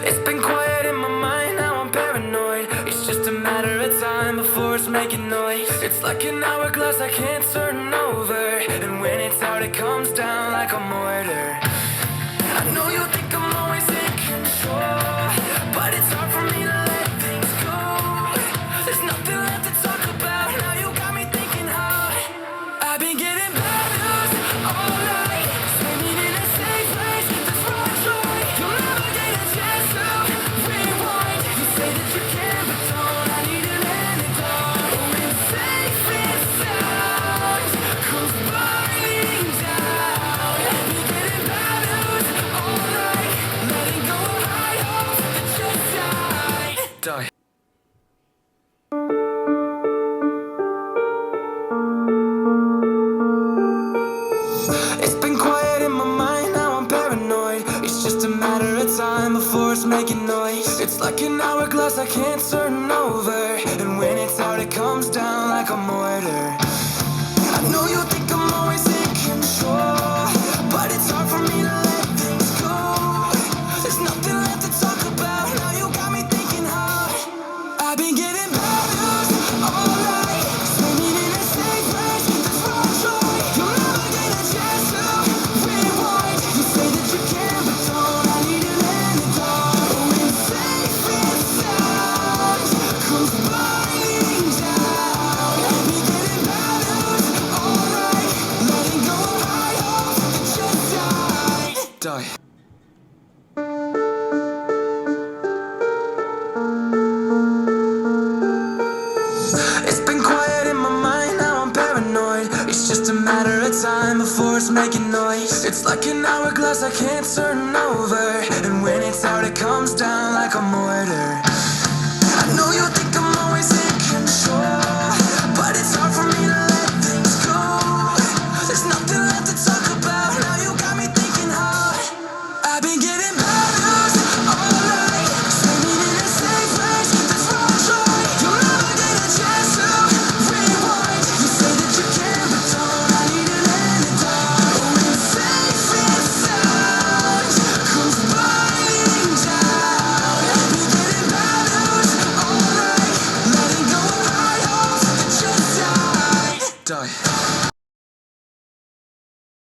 It's been quiet in my mind, now I'm paranoid. It's just a matter of time before it's making noise. It's like an hourglass I can't turn over, and when it's out it comes down like a mortar. I know you think I'm always in control, but it's hard for me to let things go. There's nothing left to talk about, now you got me thinking hard. I've been getting bad news all night, swimming in a safe place, that's what I try. You'll never get a chance to rewind. You say that you can, but don't, I need an antidote. When safe and sound comes burning down, I've been getting bad news all night, letting go of high hopes that just died. It's been quiet in my mind, now I'm paranoid. It's just a matter of time before it's making noise. It's like an hourglass I can't turn over, and when it's out it comes down like a mortar. I know you think I'm always in control, but it's hard for me to let things go. There's nothing left to talk about, now you got me thinking hard. I've been getting bad news all night, swimming in a safe place, that's what I try. You'll never get a chance to rewind. You say that you can, but don't, I need an antidote. When safe and sound comes burning down, I've been getting bad news all night, letting go of high hopes that just died. It's been quiet in my mind, now I'm paranoid. It's just a matter of time before it's making noise. It's like an hourglass I can't turn